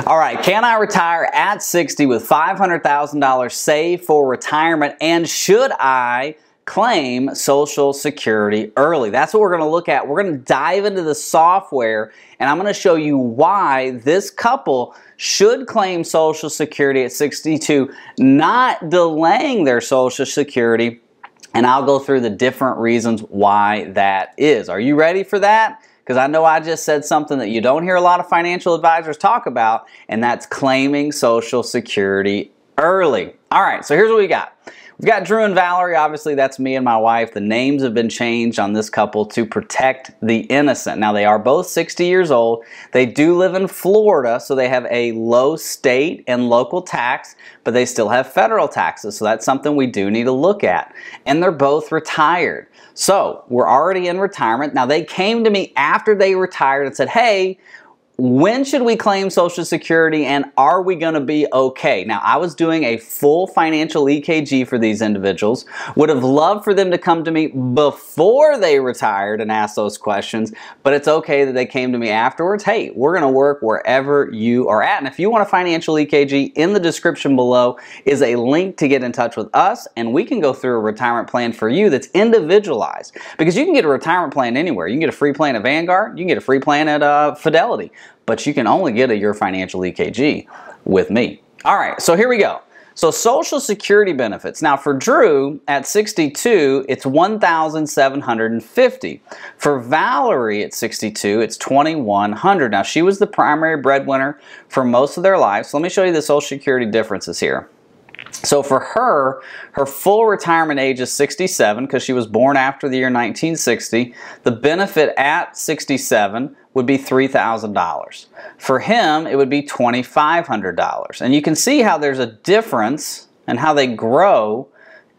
All right, can I retire at 60 with $500,000 saved for retirement, and should I claim Social Security early? That's what we're going to look at. We're going to dive into the software, and I'm going to show you why this couple should claim Social Security at 62, not delaying their Social Security, and I'll go through the different reasons why that is. Are you ready for that? Because I know I just said something that you don't hear a lot of financial advisors talk about, and that's claiming Social Security early. All right, so here's what we got. We've got Drew and Valerie. Obviously, that's me and my wife. The names have been changed on this couple to protect the innocent. Now, they are both 60 years old. They do live in Florida, so they have a low state and local tax, but they still have federal taxes, so that's something we do need to look at. And they're both retired. So, we're already in retirement. Now, they came to me after they retired and said, hey, when should we claim Social Security, and are we going to be okay? Now, I was doing a full financial EKG for these individuals. Would have loved for them to come to me before they retired and ask those questions, but it's okay that they came to me afterwards. Hey, we're going to work wherever you are at. And if you want a financial EKG, in the description below is a link to get in touch with us, and we can go through a retirement plan for you that's individualized. Because you can get a retirement plan anywhere. You can get a free plan at Vanguard. You can get a free plan at Fidelity. But you can only get your financial EKG with me. All right, so here we go. So Social Security benefits. Now for Drew at 62, it's $1,750. For Valerie at 62, it's $2,100. Now she was the primary breadwinner for most of their lives. So let me show you the Social Security differences here. So for her, her full retirement age is 67 because she was born after the year 1960. The benefit at 67 would be $3,000. For him, it would be $2,500. And you can see how there's a difference and how they grow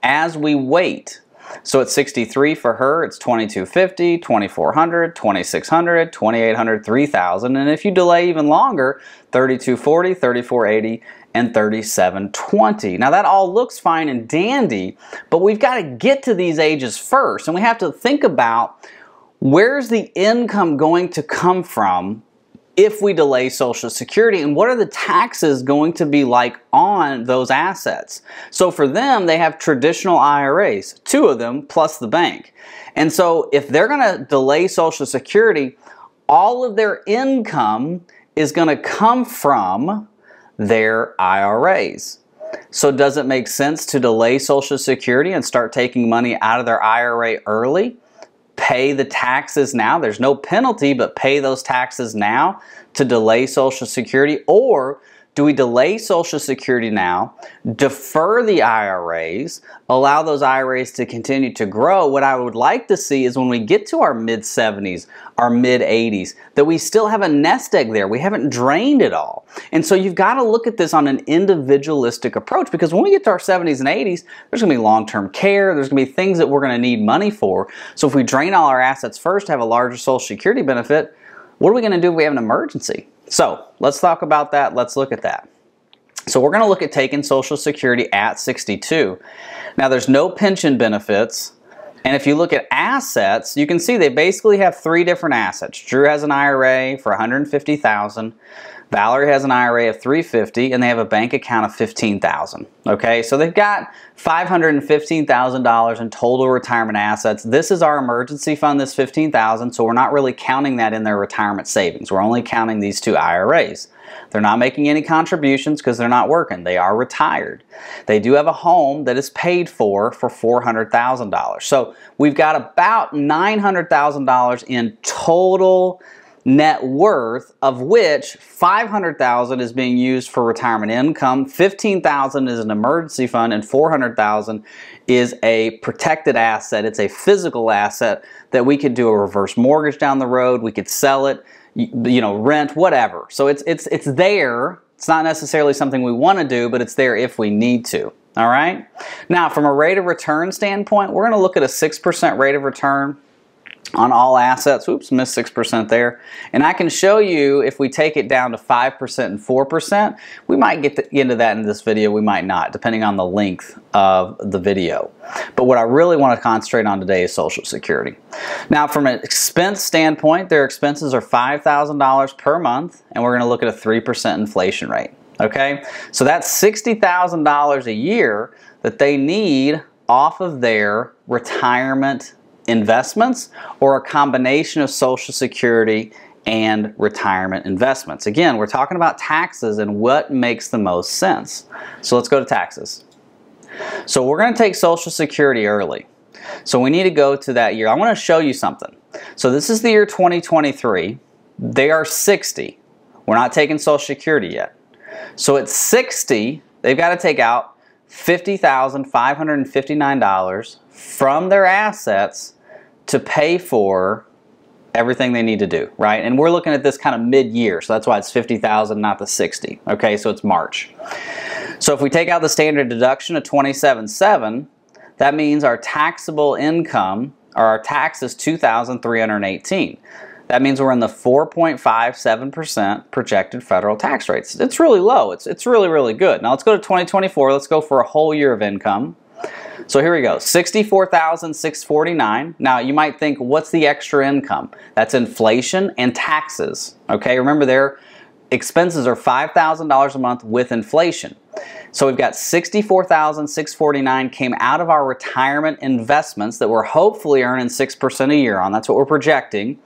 as we wait. So at 63 for her, it's $2,250, $2,400, $2,600, $2,800, $3,000. And if you delay even longer, $3,240, $3,480, and $3,720. Now that all looks fine and dandy, but we've got to get to these ages first, and we have to think about where's the income going to come from if we delay Social Security, and what are the taxes going to be like on those assets? So for them, they have traditional IRAs, 2 of them plus the bank. And so if they're going to delay Social Security, all of their income is going to come from their IRAs. So does it make sense to delay Social Security and start taking money out of their IRA early? Pay the taxes now. There's no penalty, but pay those taxes now to delay Social Security? Or do we delay Social Security now, defer the IRAs, allow those IRAs to continue to grow? What I would like to see is when we get to our mid-70s, our mid-80s, that we still have a nest egg there. We haven't drained it all. And so you've got to look at this on an individualistic approach, because when we get to our 70s and 80s, there's going to be long-term care, there's going to be things that we're going to need money for. So if we drain all our assets first to have a larger Social Security benefit, what are we going to do if we have an emergency? So let's talk about that. Let's look at that. So we're going to look at taking Social Security at 62. Now there's no pension benefits. And if you look at assets, you can see they basically have 3 different assets. Drew has an IRA for $150,000. Valerie has an IRA of $350,000, and they have a bank account of $15,000. Okay, so they've got $515,000 in total retirement assets. This is our emergency fund, this $15,000, so we're not really counting that in their retirement savings. We're only counting these 2 IRAs. They're not making any contributions because they're not working. They are retired. They do have a home that is paid for $400,000. So we've got about $900,000 in total net worth, of which $500,000 is being used for retirement income, $15,000 is an emergency fund, and $400,000 is a protected asset. It's a physical asset that we could do a reverse mortgage down the road. We could sell it, you know, rent, whatever. So it's there. It's not necessarily something we want to do, but it's there if we need to. All right. Now, from a rate of return standpoint, we're going to look at a 6% rate of return. on all assets. Oops, missed 6% there. And I can show you if we take it down to 5% and 4%, we might get into that in this video, we might not, depending on the length of the video. But what I really want to concentrate on today is Social Security. Now, from an expense standpoint, their expenses are $5,000 per month, and we're going to look at a 3% inflation rate. Okay, so that's $60,000 a year that they need off of their retirement investments, or a combination of Social Security and retirement investments. Again, we're talking about taxes and what makes the most sense. So let's go to taxes. So we're going to take Social Security early. So we need to go to that year. I want to show you something. So this is the year 2023. They are 60. We're not taking Social Security yet. So at 60, they've got to take out $50,559 from their assets to pay for everything they need to do, right? And we're looking at this kind of mid-year, so that's why it's $50,000, not the 60. Okay, so it's March. So if we take out the standard deduction of $27,700, that means our taxable income, or our tax, is $2,318. That means we're in the 4.57% projected federal tax rates. It's really low. It's really, really good. Now let's go to 2024. Let's go for a whole year of income. So here we go, $64,649. Now you might think, what's the extra income? That's inflation and taxes. Okay, remember their expenses are $5,000 a month with inflation. So we've got $64,649 came out of our retirement investments that we're hopefully earning 6% a year on. That's what we're projecting.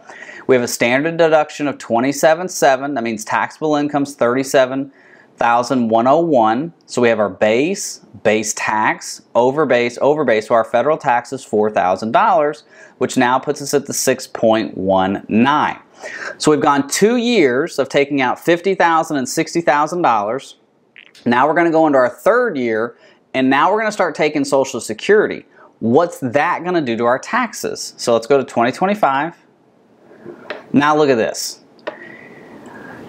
We have a standard deduction of $27,700. That means taxable income's $37,101. So we have our base tax, over base. So our federal tax is $4,000, which now puts us at the 6.19. So we've gone 2 years of taking out $50,000 and $60,000. Now we're going to go into our third year, and now we're going to start taking Social Security. What's that going to do to our taxes? So let's go to 2025. Now look at this.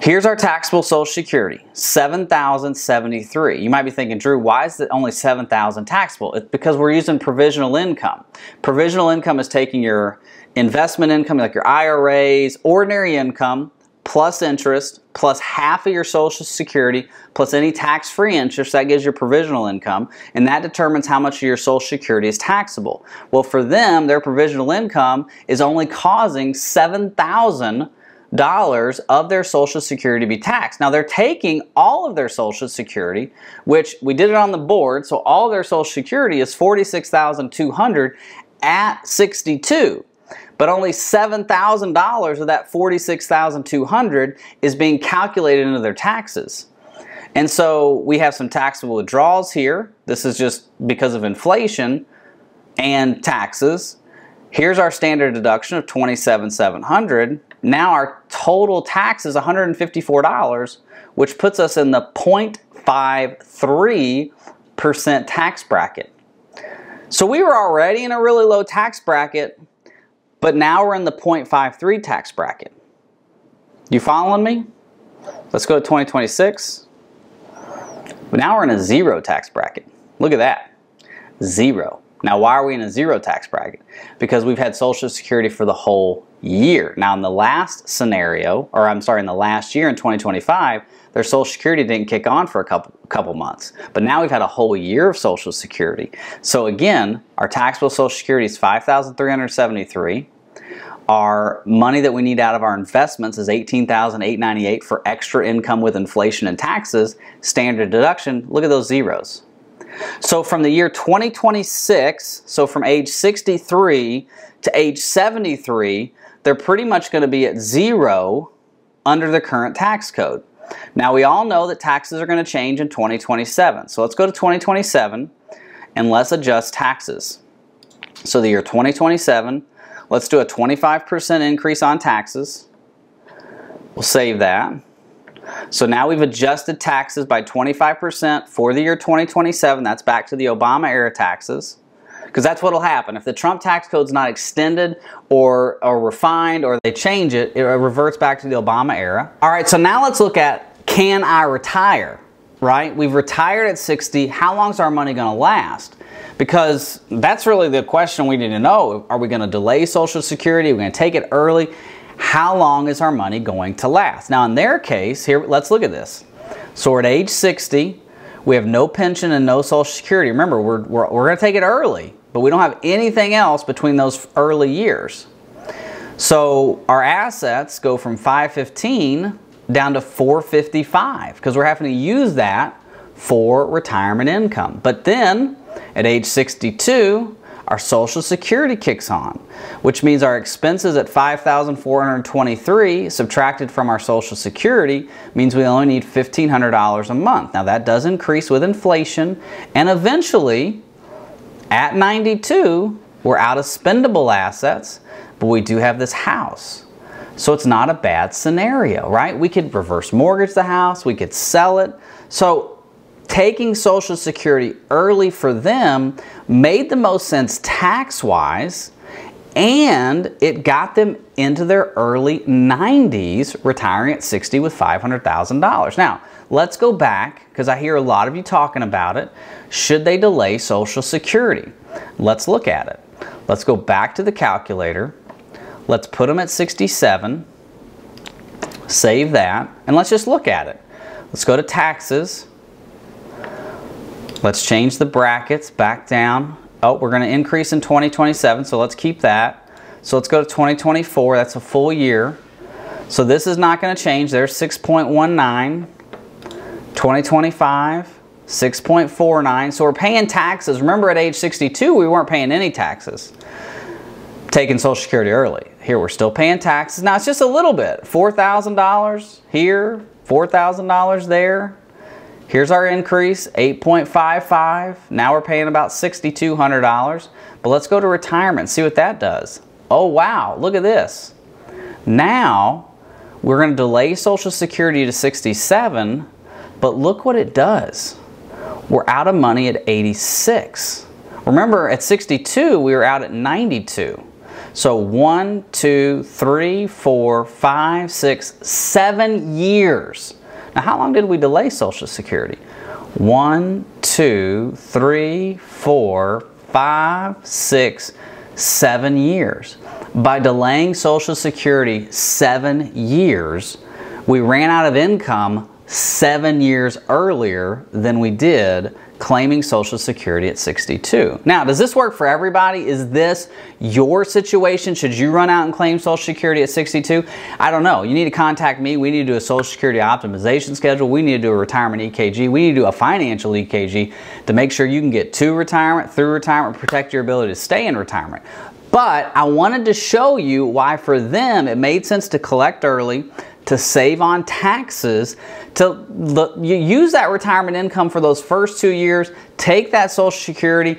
Here's our taxable Social Security, $7,073. You might be thinking, Drew, why is it only $7,000 taxable? It's because we're using provisional income. Provisional income is taking your investment income, like your IRAs, ordinary income, plus interest, plus half of your Social Security, plus any tax-free interest. That gives you provisional income, and that determines how much of your Social Security is taxable. Well, for them, their provisional income is only causing $7,000 of their Social Security to be taxed. Now they're taking all of their Social Security, which we did it on the board, so all of their Social Security is $46,200 at 62. But only $7,000 of that $46,200 is being calculated into their taxes. And so we have some taxable withdrawals here. This is just because of inflation and taxes. Here's our standard deduction of $27,700. Now our total tax is $154, which puts us in the 0.53% tax bracket. So we were already in a really low tax bracket, but now we're in the 0.53 tax bracket. You following me? Let's go to 2026. But now we're in a 0 tax bracket. Look at that. 0. Now why are we in a 0 tax bracket? Because we've had Social Security for the whole year. Now in the last scenario, or I'm sorry, in the last year in 2025, their Social Security didn't kick on for a couple months. But now we've had a whole year of Social Security. So again, our taxable Social Security is $5,373. Our money that we need out of our investments is $18,898 for extra income with inflation and taxes. Standard deduction, look at those zeros. So from the year 2026, so from age 63 to age 73, they're pretty much going to be at 0 under the current tax code. Now we all know that taxes are going to change in 2027. So let's go to 2027 and let's adjust taxes. So the year 2027, let's do a 25% increase on taxes. We'll save that. So now we've adjusted taxes by 25% for the year 2027. That's back to the Obama era taxes. Because that's what will happen. If the Trump tax code is not extended or refined, or they change it, it reverts back to the Obama era. All right, so now let's look at, can I retire? right? We've retired at 60. How long is our money going to last? Because that's really the question we need to know. Are we going to delay Social Security? Are we going to take it early? How long is our money going to last? Now, in their case, here, let's look at this. So we're at age 60. We have no pension and no Social Security. Remember, we're going to take it early, but we don't have anything else between those early years. So our assets go from 515 down to 455 because we're having to use that for retirement income. But then at age 62, our Social Security kicks on, which means our expenses at $5,423 subtracted from our Social Security means we only need $1,500 a month. Now that does increase with inflation, and eventually at 92, we're out of spendable assets, but we do have this house. So it's not a bad scenario, right? We could reverse mortgage the house, we could sell it. So taking Social Security early for them made the most sense tax-wise, and it got them into their early 90s, retiring at 60 with $500,000. Now, let's go back, because I hear a lot of you talking about it. Should they delay Social Security? Let's look at it. Let's go back to the calculator. Let's put them at 67. Save that, and let's just look at it. Let's go to taxes. Let's change the brackets back down. Oh, we're going to increase in 2027, so let's keep that. So let's go to 2024. That's a full year. So this is not going to change. There's 6.19. 2025, 6.49. So we're paying taxes. Remember, at age 62, we weren't paying any taxes. Taking Social Security early. Here, we're still paying taxes. Now, it's just a little bit. $4,000 here, $4,000 there. Here's our increase, 8.55. Now we're paying about $6,200. But let's go to retirement and see what that does. Oh, wow, look at this. Now, we're going to delay Social Security to 67, but look what it does. We're out of money at 86. Remember, at 62, we were out at 92. So 1, 2, 3, 4, 5, 6, 7 years. Now, how long did we delay Social Security? 1, 2, 3, 4, 5, 6, 7 years. By delaying Social Security 7 years, we ran out of income 7 years earlier than we did claiming Social Security at 62. Now, does this work for everybody? Is this your situation? Should you run out and claim Social Security at 62? I don't know. You need to contact me. We need to do a Social Security optimization schedule. We need to do a retirement EKG. We need to do a financial EKG to make sure you can get to retirement, through retirement, protect your ability to stay in retirement. But I wanted to show you why for them it made sense to collect early, to save on taxes, to use that retirement income for those first 2 years, take that Social Security.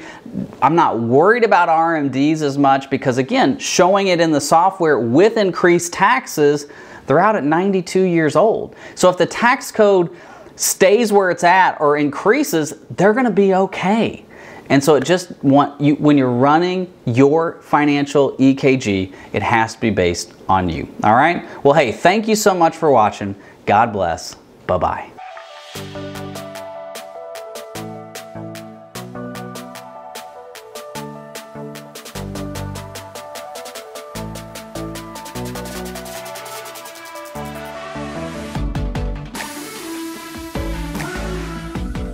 I'm not worried about RMDs as much because, again, showing it in the software with increased taxes, they're out at 92 years old. So if the tax code stays where it's at or increases, they're going to be okay. And so it just when you're running your financial EKG, it has to be based on you. All right? Well, hey, thank you so much for watching. God bless. Bye-bye.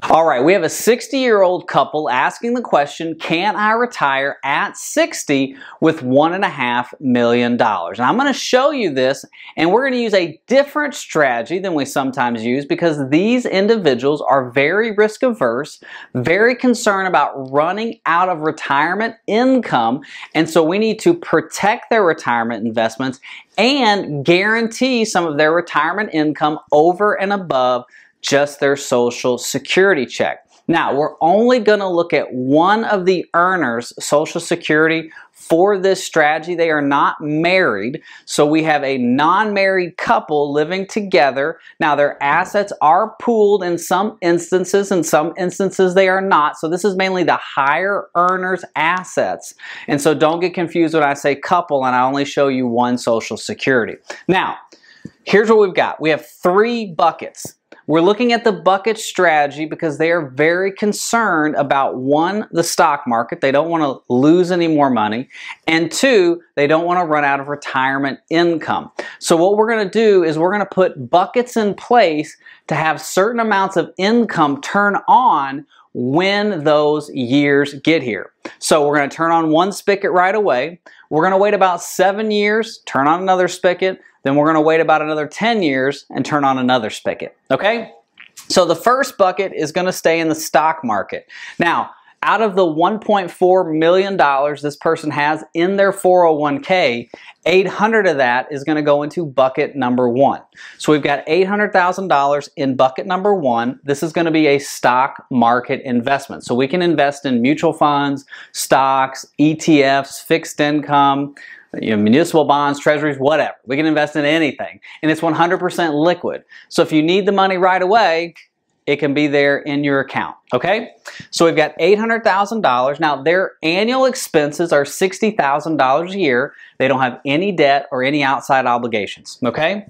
All right, we have a 60-year-old couple asking the question, can I retire at 60 with $1.5 million? And I'm going to show you this, and we're going to use a different strategy than we sometimes use because these individuals are very risk averse, very concerned about running out of retirement income, and so we need to protect their retirement investments and guarantee some of their retirement income over and above just their Social Security check. Now, we're only going to look at one of the earners' Social Security for this strategy. They are not married, so we have a non-married couple living together. Now, their assets are pooled in some instances, in some instances they are not. So this is mainly the higher earner's assets. And so don't get confused when I say couple and I only show you one Social Security. Now, here's what we've got. We have 3 buckets. we're looking at the bucket strategy because they are very concerned about, one, the stock market. They don't want to lose any more money. And two, they don't want to run out of retirement income. So what we're going to do is we're going to put buckets in place to have certain amounts of income turn on when those years get here. So we're going to turn on one spigot right away. We're going to wait about 7 years, turn on another spigot. Then we're going to wait about another 10 years and turn on another spigot. Okay? So the first bucket is going to stay in the stock market. Now, out of the $1.4 million this person has in their 401k, 800 of that is going to go into bucket number one. So we've got $800,000 in bucket number one. This is going to be a stock market investment. So we can invest in mutual funds, stocks, ETFs, fixed income, municipal bonds, treasuries, whatever. We can invest in anything. And it's 100% liquid. So if you need the money right away, it can be there in your account, okay? So we've got $800,000. Now, their annual expenses are $60,000 a year. They don't have any debt or any outside obligations, okay?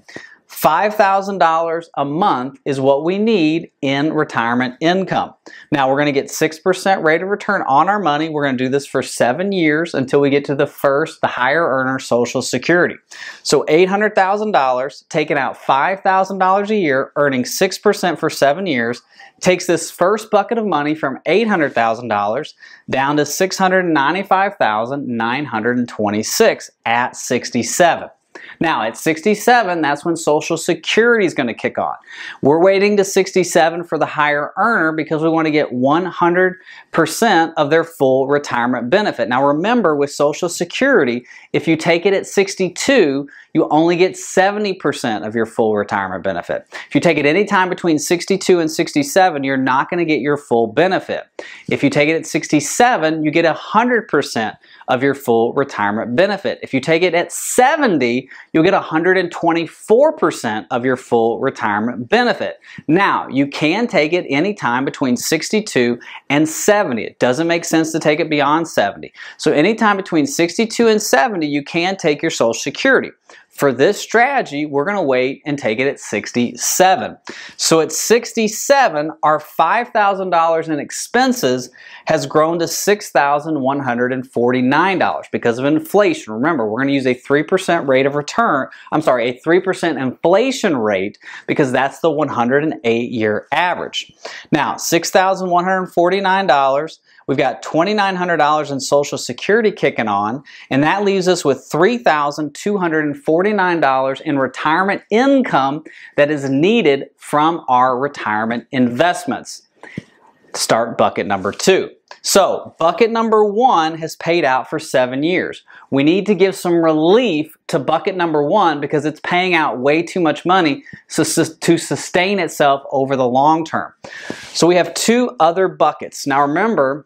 $5,000 a month is what we need in retirement income. Now, we're going to get 6% rate of return on our money. We're going to do this for 7 years until we get to the higher earner, Social Security. So $800,000, taking out $5,000 a year, earning 6% for 7 years, takes this first bucket of money from $800,000 down to $695,926 at 67. Now, at 67, that's when Social Security is going to kick on. We're waiting to 67 for the higher earner because we want to get 100% of their full retirement benefit. Now, remember, with Social Security, if you take it at 62, you only get 70% of your full retirement benefit. If you take it any time between 62 and 67, you're not going to get your full benefit. If you take it at 67, you get 100% of your full retirement benefit. If you take it at 70, you'll get 124% of your full retirement benefit. Now, you can take it any time between 62 and 70. It doesn't make sense to take it beyond 70. So anytime between 62 and 70, you can take your Social Security. For this strategy, we're going to wait and take it at 67. So at 67, our $5,000 in expenses has grown to $6,149 because of inflation. Remember, we're going to use a 3% rate of return, a 3% inflation rate because that's the 108-year average. Now, $6,149. We've got $2,900 in Social Security kicking on, and that leaves us with $3,249 in retirement income that is needed from our retirement investments. Start bucket number two. So, bucket number one has paid out for 7 years. We need to give some relief to bucket number one because it's paying out way too much money to sustain itself over the long term. So we have two other buckets. Now remember,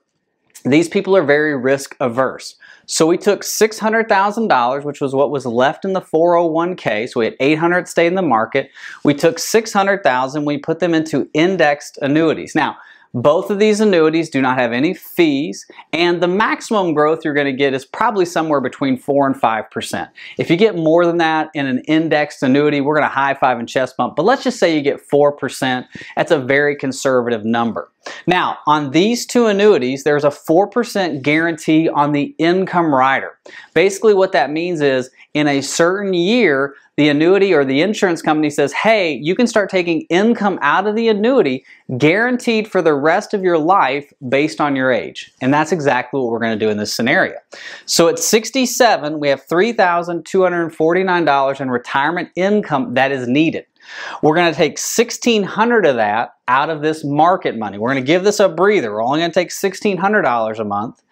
these people are very risk averse. So we took $600,000, which was what was left in the 401k. So we had $800 stay in the market. We took $600,000, we put them into indexed annuities. Now, both of these annuities do not have any fees, and the maximum growth you're going to get is probably somewhere between 4 and 5%. If you get more than that in an indexed annuity, we're going to high five and chest bump, but let's just say you get 4%. That's a very conservative number. Now, on these two annuities, there's a 4% guarantee on the income rider. Basically, what that means is in a certain year, the annuity or the insurance company says, hey, you can start taking income out of the annuity guaranteed for the rest of your life based on your age. And that's exactly what we're going to do in this scenario. So at 67, we have $3,249 in retirement income that is needed. We're going to take $1,600 of that out of this market money. We're going to give this a breather. We're only going to take $1,600 a month.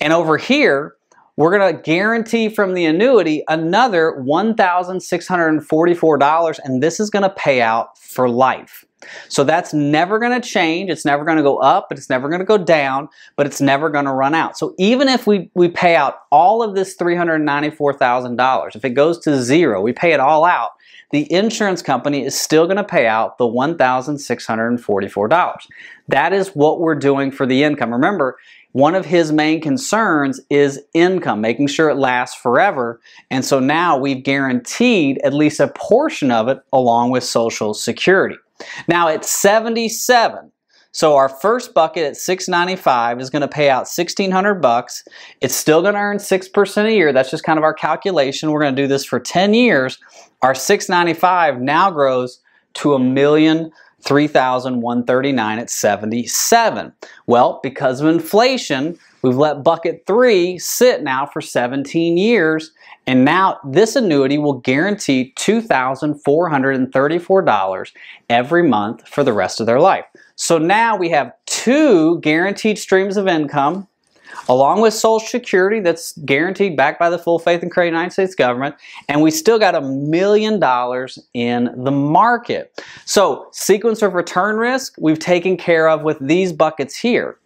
And over here, we're going to guarantee from the annuity another $1,644, and this is going to pay out for life. So that's never going to change. It's never going to go up, but it's never going to go down, but it's never going to run out. So even if we pay out all of this $394,000, if it goes to zero, we pay it all out, the insurance company is still going to pay out the $1,644. That is what we're doing for the income. Remember, one of his main concerns is income, making sure it lasts forever. And so now we've guaranteed at least a portion of it along with Social Security. Now at 77, so our first bucket at $695 is going to pay out $1,600. It's still going to earn 6% a year. That's just kind of our calculation. We're going to do this for 10 years. Our $695 now grows to $1,003,139 at 77. Well, because of inflation, we've let bucket 3 sit now for 17 years, and now this annuity will guarantee $2,434 every month for the rest of their life. So now we have 2 guaranteed streams of income, along with Social Security that's guaranteed backed by the full faith and credit of the United States government, and we still got $1 million in the market. So sequence of return risk we've taken care of with these buckets here.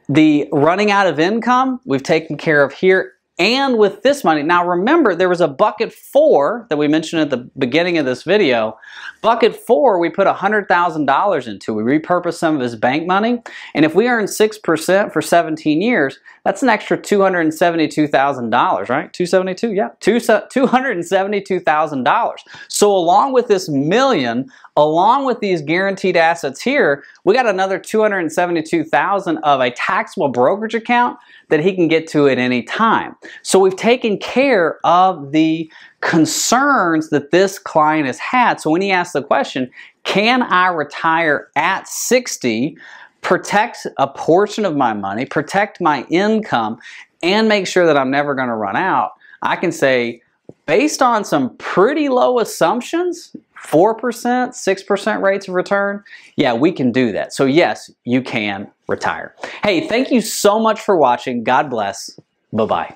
The running out of income we've taken care of here, and with this money. Now remember, there was a bucket 4 that we mentioned at the beginning of this video. Bucket 4 we put $100,000 into. We repurposed some of his bank money, and if we earn 6% for 17 years, that's an extra $272,000, right? 272, yeah, $272,000. So along with this million, along with these guaranteed assets here, we got another $272,000 of a taxable brokerage account that he can get to at any time. So we've taken care of the concerns that this client has had. So when he asks the question, can I retire at 60, protect a portion of my money, protect my income, and make sure that I'm never going to run out, I can say, based on some pretty low assumptions, 4%, 6% rates of return, yeah, we can do that. So yes, you can retire. Hey, thank you so much for watching. God bless. Bye-bye.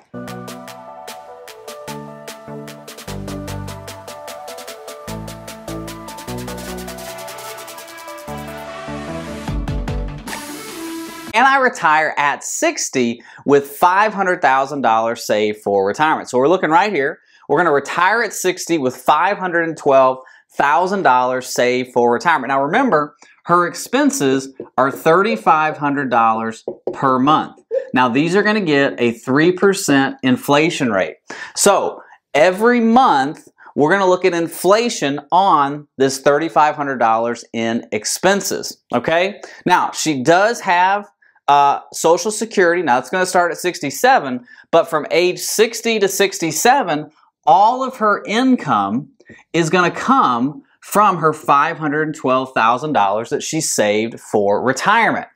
Can I retire at 60 with $500,000 saved for retirement? So we're looking right here. We're going to retire at 60 with $512,000 saved for retirement. Now remember, her expenses are $3,500 per month. Now these are going to get a 3% inflation rate. So every month, we're going to look at inflation on this $3,500 in expenses. Okay? Now, she does have Social Security. Now, it's going to start at 67, but from age 60 to 67, all of her income is going to come from her $512,000 that she saved for retirement.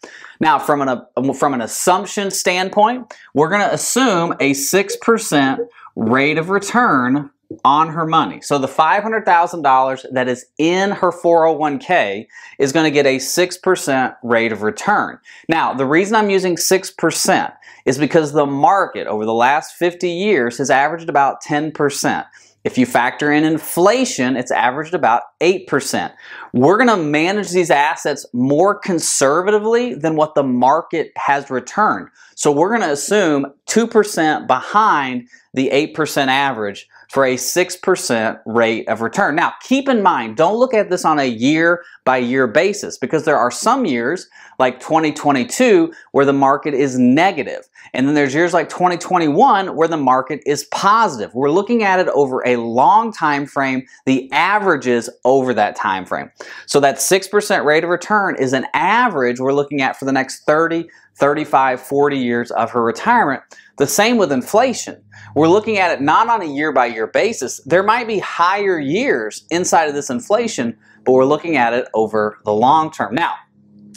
Now, from an assumption standpoint, we're going to assume a 6% rate of return on her money. So the $500,000 that is in her 401k is going to get a 6% rate of return. Now, the reason I'm using 6% is because the market over the last 50 years has averaged about 10%. If you factor in inflation, it's averaged about 8%. We're going to manage these assets more conservatively than what the market has returned. So we're going to assume 2% behind the 8% average for a 6% rate of return. Now, keep in mind, don't look at this on a year-by-year basis, because there are some years, like 2022, where the market is negative. And then there's years like 2021 where the market is positive. We're looking at it over a long time frame, the averages over that time frame. So that 6% rate of return is an average we're looking at for the next 30, 35, 40 years of her retirement. The same with inflation. We're looking at it not on a year-by-year basis. There might be higher years inside of this inflation, but we're looking at it over the long term. Now,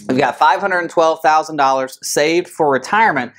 we've got $512,000 saved for retirement.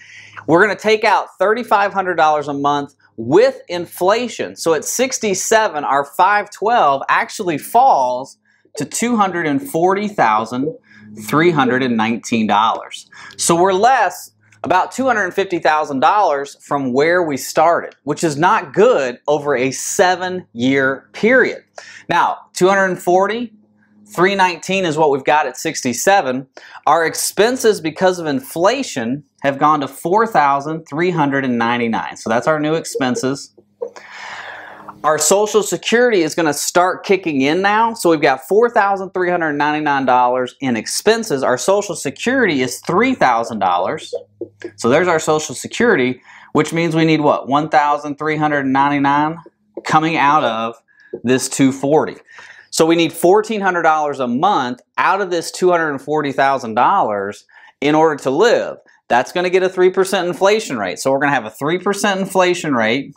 We're going to take out $3,500 a month with inflation. So at 67, our $512 actually falls to $240,319. So we're less about $250,000 from where we started, which is not good over a 7-year period. Now, $240,319 is what we've got at 67. Our expenses, because of inflation, have gone to $4,399. So that's our new expenses. Our Social Security is going to start kicking in now. So we've got $4,399 in expenses. Our Social Security is $3,000. So there's our Social Security, which means we need what? $1,399 coming out of this $240. So we need $1,400 a month out of this $240,000 in order to live. That's going to get a 3% inflation rate. So we're going to have a 3% inflation rate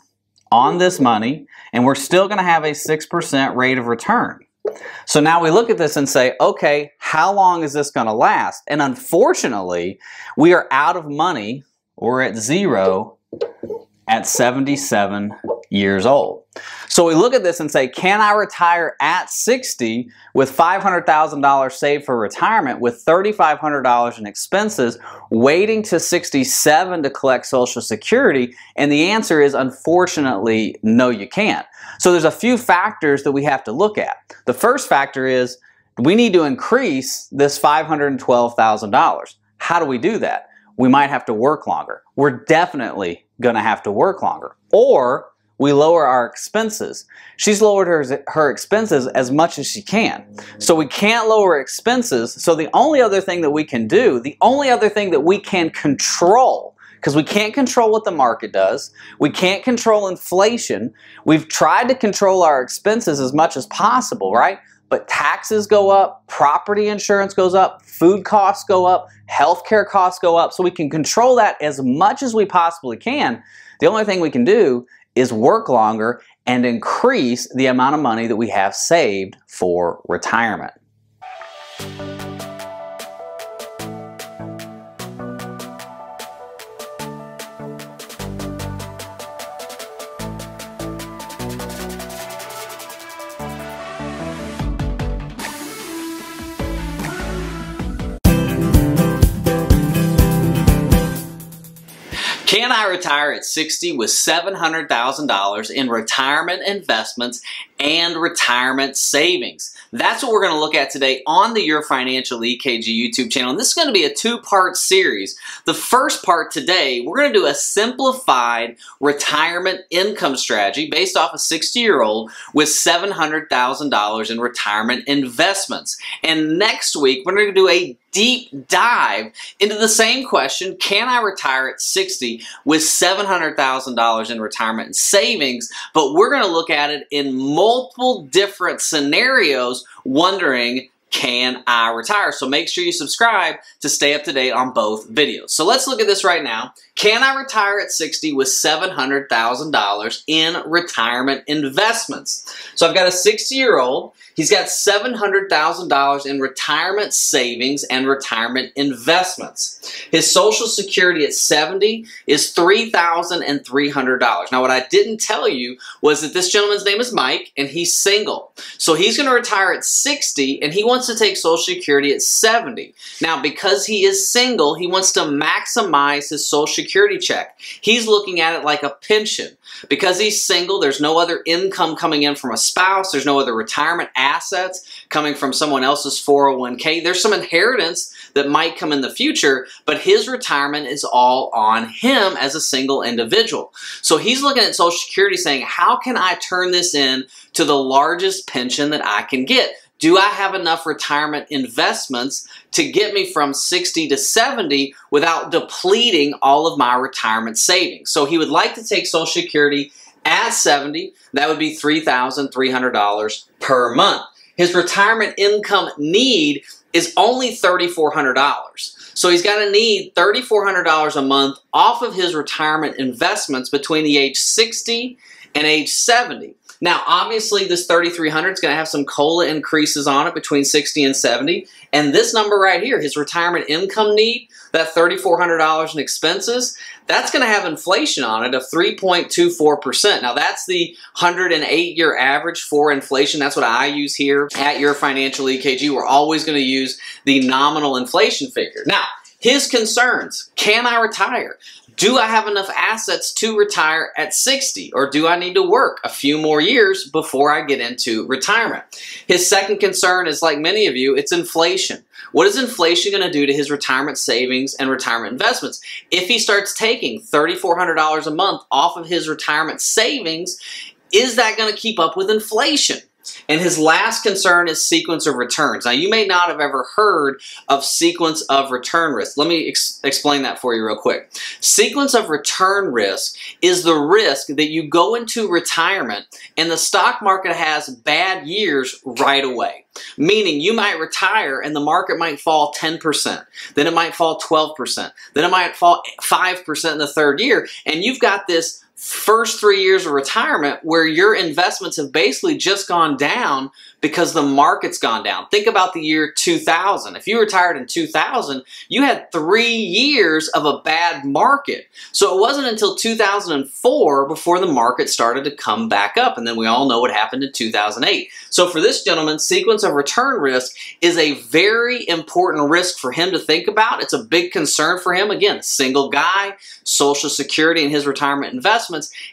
on this money, and we're still going to have a 6% rate of return. So now we look at this and say, okay, how long is this going to last? And unfortunately, we are out of money. We're at zero at 77 years old. So we look at this and say, can I retire at 60 with $500,000 saved for retirement with $3,500 in expenses, waiting to 67 to collect Social Security? And the answer is, unfortunately, no, you can't. So there's a few factors that we have to look at. The first factor is we need to increase this $512,000. How do we do that? We might have to work longer. We're definitely going to have to work longer. Or we lower our expenses. She's lowered her expenses as much as she can. So we can't lower expenses. So the only other thing that we can do, the only other thing that we can control, because we can't control what the market does, we can't control inflation. We've tried to control our expenses as much as possible, right? But taxes go up, property insurance goes up, food costs go up, healthcare costs go up. So we can control that as much as we possibly can. The only thing we can do is work longer and increase the amount of money that we have saved for retirement. Can I retire at 60 with $700,000 in retirement investments and retirement savings? That's what we're going to look at today on the Your Financial EKG YouTube channel. And this is going to be a two-part series. The first part today, we're going to do a simplified retirement income strategy based off a 60-year-old with $700,000 in retirement investments. And next week, we're going to do a deep dive into the same question, can I retire at 60 with $700,000 in retirement and savings? But we're going to look at it in multiple different scenarios, wondering, can I retire? So make sure you subscribe to stay up to date on both videos. So let's look at this right now. Can I retire at 60 with $700,000 in retirement investments? So I've got a 60-year-old. He's got $700,000 in retirement savings and retirement investments. His Social Security at 70 is $3,300. Now, what I didn't tell you was that this gentleman's name is Mike, and he's single. So he's going to retire at 60, and he wants to take Social Security at 70. Now, because he is single, he wants to maximize his Social Security check. He's looking at it like a pension. Because he's single, there's no other income coming in from a spouse. There's no other retirement assets coming from someone else's 401k. There's some inheritance that might come in the future, but his retirement is all on him as a single individual. So he's looking at Social Security saying, how can I turn this in to the largest pension that I can get? Do I have enough retirement investments to get me from 60 to 70 without depleting all of my retirement savings? So he would like to take Social Security at 70. That would be $3,300 per month. His retirement income need is only $3,400. So he's got to need $3,400 a month off of his retirement investments between the age 60 and age 70. Now, obviously, this $3,300 is going to have some COLA increases on it between 60 and 70. And this number right here, his retirement income need, that $3,400 in expenses, that's going to have inflation on it of 3.24%. Now, that's the 108-year average for inflation. That's what I use here at Your Financial EKG. We're always going to use the nominal inflation figure. Now, his concerns, can I retire? Do I have enough assets to retire at 60, or do I need to work a few more years before I get into retirement? His second concern is, like many of you, it's inflation. What is inflation going to do to his retirement savings and retirement investments? If he starts taking $3,400 a month off of his retirement savings, is that going to keep up with inflation? And his last concern is sequence of returns. Now, you may not have ever heard of sequence of return risk. Let me explain that for you real quick. Sequence of return risk is the risk that you go into retirement and the stock market has bad years right away. Meaning you might retire and the market might fall 10%, then it might fall 12%, then it might fall 5% in the third year, and you've got this first 3 years of retirement where your investments have basically just gone down because the market's gone down. Think about the year 2000. If you retired in 2000, you had 3 years of a bad market. So it wasn't until 2004 before the market started to come back up, and then we all know what happened in 2008. So for this gentleman, sequence of return risk is a very important risk for him to think about. It's a big concern for him. Again, single guy, Social Security and his retirement investments,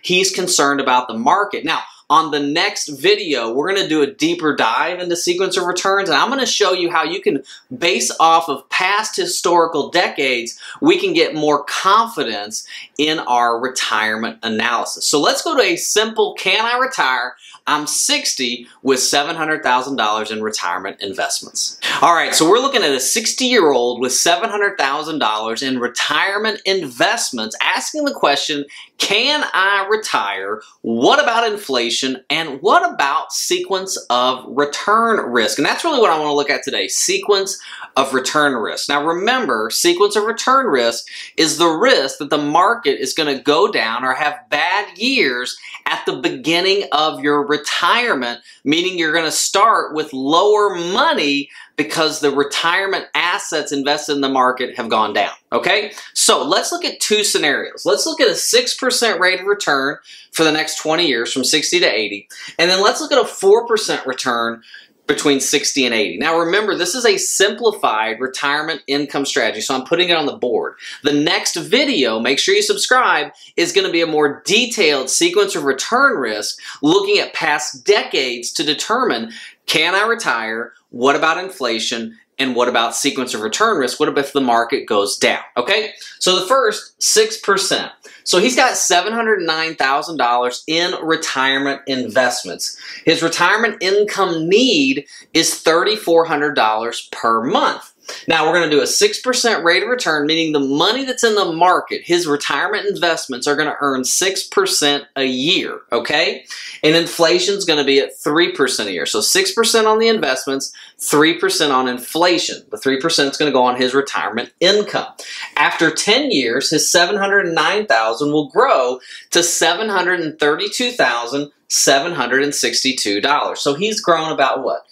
he's concerned about the market. Now, on the next video, we're going to do a deeper dive into sequence of returns, and I'm going to show you how you can, based off of past historical decades, we can get more confidence in our retirement analysis. So let's go to a simple, can I retire? I'm 60 with $700,000 in retirement investments. All right, so we're looking at a 60-year-old with $700,000 in retirement investments, asking the question, can I retire? What about inflation? And what about sequence of return risk? And that's really what I want to look at today, sequence of return risk. Now remember, sequence of return risk is the risk that the market is going to go down or have bad years at the beginning of your retirement, meaning you're going to start with lower money because the retirement assets invested in the market have gone down, okay? So let's look at two scenarios. Let's look at a 6% rate of return for the next 20 years from 60 to 80, and then let's look at a 4% return between 60 and 80. Now remember, this is a simplified retirement income strategy, so I'm putting it on the board. The next video, make sure you subscribe, is going to be a more detailed sequence of return risk, looking at past decades to determine, can I retire? What about inflation? And what about sequence of return risk? What if the market goes down? Okay, so the first, 6%. So he's got $709,000 in retirement investments. His retirement income need is $3,400 per month. Now we're going to do a 6% rate of return, meaning the money that's in the market, his retirement investments are going to earn 6% a year, okay? And inflation is going to be at 3% a year. So 6% on the investments, 3% on inflation. The 3% is going to go on his retirement income. After 10 years, his $709,000 will grow to $732,762. So he's grown about what?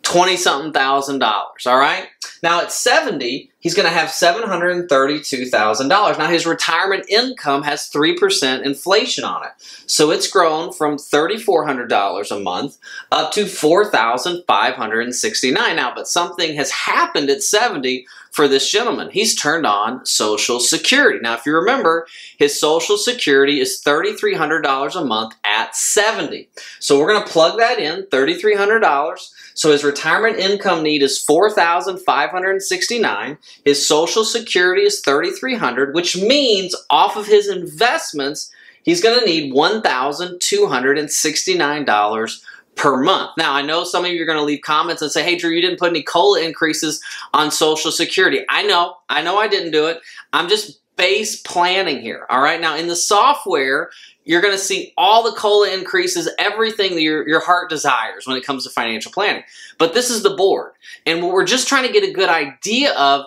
20-something thousand dollars, all right? Now at 70, he's going to have $732,000. Now his retirement income has 3% inflation on it. So it's grown from $3,400 a month up to $4,569. Now, but something has happened at 70 for this gentleman. He's turned on Social Security. Now, if you remember, his Social Security is $3,300 a month at 70. So we're going to plug that in, $3,300. So his retirement income need is $4,569. His Social Security is $3,300, which means off of his investments, he's going to need $1,269 per month. Now, I know some of you are going to leave comments and say, hey, Drew, you didn't put any COLA increases on Social Security. I know I didn't do it. I'm just base planning here, all right? Now, in the software, you're going to see all the COLA increases, everything that your heart desires when it comes to financial planning. But this is the board. And what we're just trying to get a good idea of,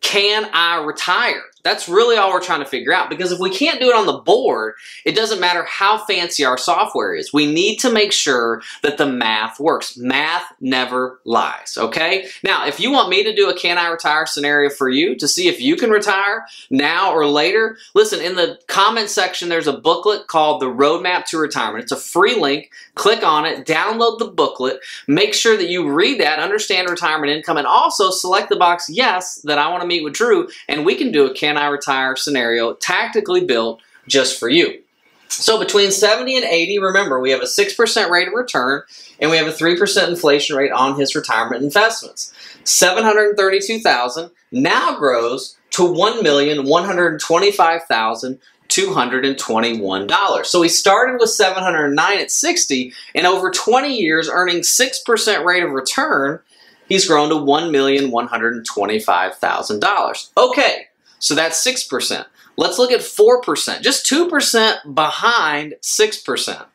can I retire? That's really all we're trying to figure out, because if we can't do it on the board, it doesn't matter how fancy our software is. We need to make sure that the math works. Math never lies, okay? Now, if you want me to do a can I retire scenario for you to see if you can retire now or later, listen, in the comment section, there's a booklet called The Roadmap to Retirement. It's a free link. Click on it, download the booklet, make sure that you read that, understand retirement income, and also select the box, yes, that I want to meet with Drew, and we can do a can I retire scenario tactically built just for you. So between 70 and 80, remember, we have a 6% rate of return and we have a 3% inflation rate on his retirement investments. $732,000 now grows to $1,125,200. $221. So he started with $709 at 60, and over 20 years earning 6% rate of return, he's grown to $1,125,000. Okay, so that's 6%. Let's look at 4%, just 2% behind 6%.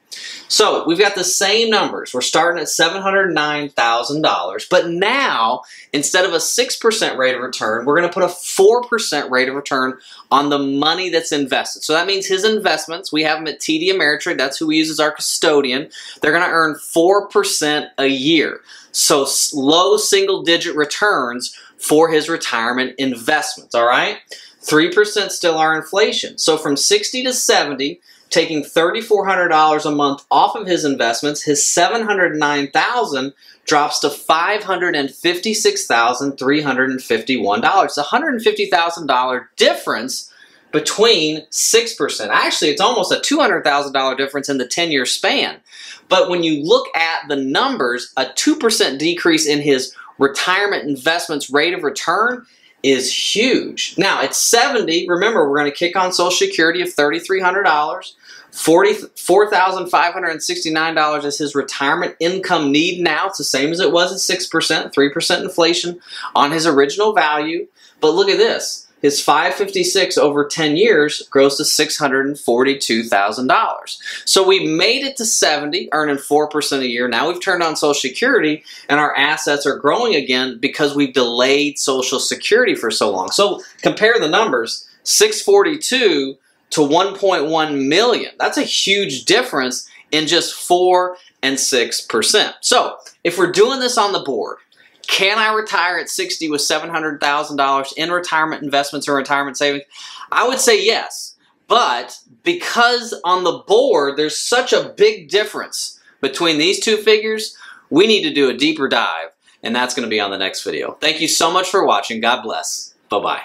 So we've got the same numbers. We're starting at $709,000, but now instead of a 6% rate of return, we're going to put a 4% rate of return on the money that's invested. So that means his investments, we have them at TD Ameritrade, that's who we use as our custodian, they're going to earn 4% a year. So low single-digit returns for his retirement investments, all right? 3% still are inflation. So from 60 to 70, taking $3,400 a month off of his investments, his $709,000 drops to $556,351. It's a $150,000 difference between 6%. Actually, it's almost a $200,000 difference in the 10-year span. But when you look at the numbers, a 2% decrease in his retirement investments rate of return is huge. Now, at 70, remember, we're going to kick on Social Security of $3,300. $4,569 is his retirement income need now. It's the same as it was at 6%, 3% inflation on his original value. But look at this. His $556 over 10 years grows to $642,000. So we made it to 70, earning 4% a year. Now we've turned on Social Security, and our assets are growing again because we've delayed Social Security for so long. So compare the numbers, 642 to 1.1 million. That's a huge difference in just 4 and 6%. So if we're doing this on the board, can I retire at 60 with $700,000 in retirement investments or retirement savings? I would say yes, but because on the board there's such a big difference between these two figures, we need to do a deeper dive, and that's going to be on the next video. Thank you so much for watching. God bless. Bye-bye.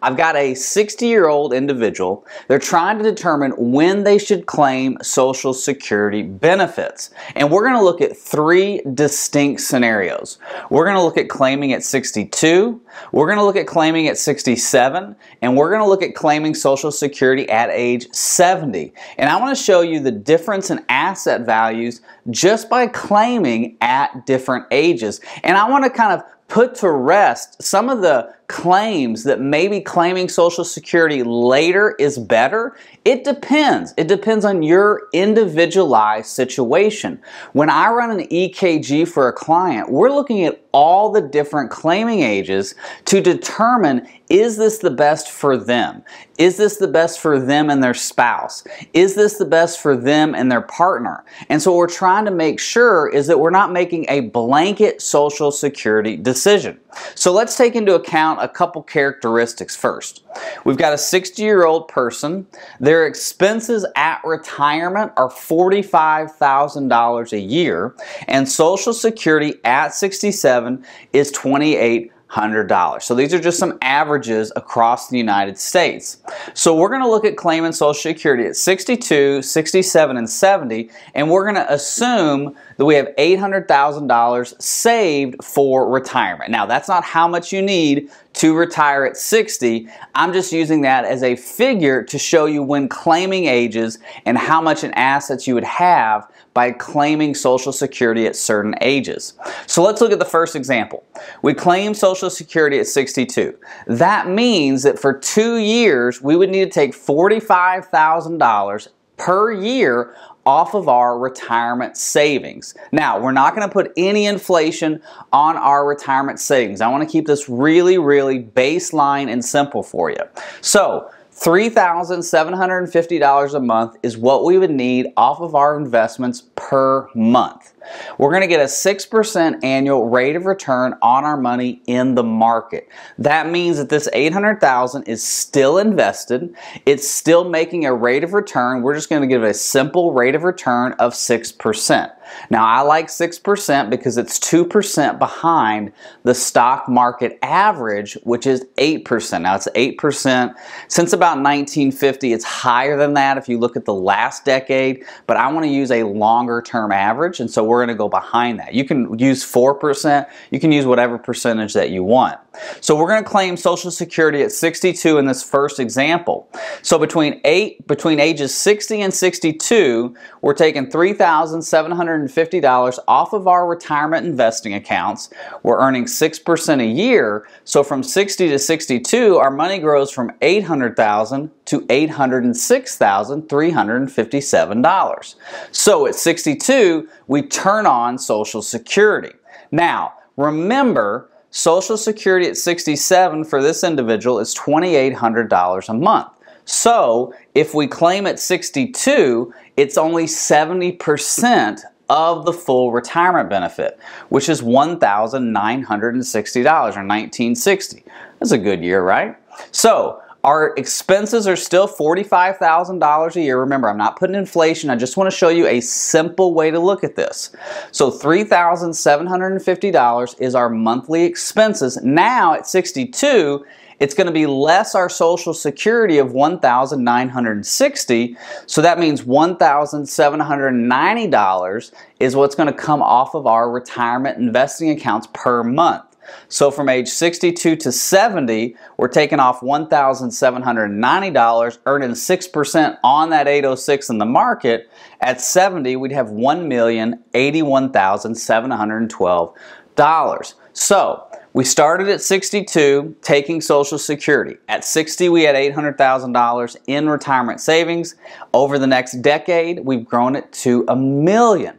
I've got a 60-year-old individual. They're trying to determine when they should claim Social Security benefits. And we're going to look at 3 distinct scenarios. We're going to look at claiming at 62, we're going to look at claiming at 67, and we're going to look at claiming Social Security at age 70. And I want to show you the difference in asset values just by claiming at different ages. And I want to kind of put to rest some of the claims that maybe claiming Social Security later is better. It depends. It depends on your individualized situation. When I run an EKG for a client, we're looking at all the different claiming ages to determine, is this the best for them? Is this the best for them and their spouse? Is this the best for them and their partner? And so what we're trying to make sure is that we're not making a blanket Social Security decision. So let's take into account a couple characteristics first. We've got a 60-year-old person. Their expenses at retirement are $45,000 a year, and Social Security at 67 is $2,800. So these are just some averages across the United States. So we're going to look at claiming Social Security at 62, 67, and 70, and we're going to assume that we have $800,000 saved for retirement. Now, that's not how much you need to retire at 60. I'm just using that as a figure to show you when claiming ages and how much in assets you would have by claiming Social Security at certain ages. So let's look at the first example. We claim Social Security at 62. That means that for 2 years, we would need to take $45,000 per year off of our retirement savings. Now, we're not going to put any inflation on our retirement savings. I want to keep this really, really baseline and simple for you. So, $3,750 a month is what we would need off of our investments per month. We're going to get a 6% annual rate of return on our money in the market. That means that this $800,000 is still invested. It's still making a rate of return. We're just going to give it a simple rate of return of 6%. Now, I like 6% because it's 2% behind the stock market average, which is 8%. Now, it's 8% since about 1950. It's higher than that if you look at the last decade, but I want to use a longer term average, and so we're going to go behind that. You can use 4%. You can use whatever percentage that you want. So we're going to claim Social Security at 62 in this first example. So between ages 60 and 62, we're taking $3,750 off of our retirement investing accounts. We're earning 6% a year. So from 60 to 62, our money grows from $800,000 to $806,357. So at 62, we turn on Social Security. Now, remember, Social Security at 67 for this individual is $2,800 a month. So if we claim at 62, it's only 70% of the full retirement benefit, which is $1,960 or $1,960. That's a good year, right? So our expenses are still $45,000 a year. Remember, I'm not putting inflation. I just want to show you a simple way to look at this. So $3,750 is our monthly expenses. Now at 62, it's going to be less our Social Security of $1,960. So that means $1,790 is what's going to come off of our retirement investing accounts per month. So from age 62 to 70, we're taking off $1,790, earning 6% on that 806 in the market. At 70, we'd have $1,081,712. So we started at 62 taking Social Security. At 60, we had $800,000 in retirement savings. Over the next decade, we've grown it to $1 million.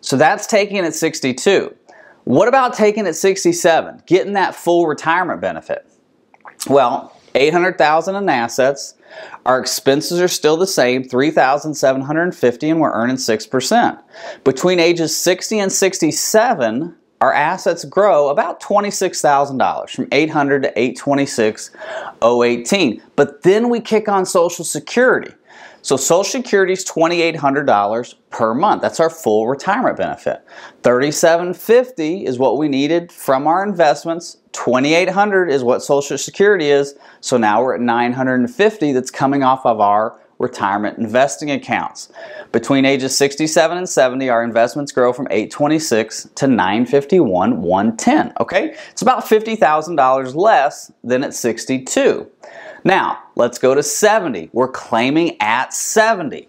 So that's taking it at 62. What about taking at 67, getting that full retirement benefit? Well, $800,000 in assets. Our expenses are still the same, $3,750, and we're earning 6%. Between ages 60 and 67, our assets grow about $26,000 from $800 to $826,018. But then we kick on Social Security. So Social Security is $2,800 per month. That's our full retirement benefit. $3,750 is what we needed from our investments. $2,800 is what Social Security is. So now we're at $950 that's coming off of our retirement investing accounts. Between ages 67 and 70, our investments grow from $826 to $951,110. Okay, it's about $50,000 less than at 62. Now, let's go to 70. We're claiming at 70.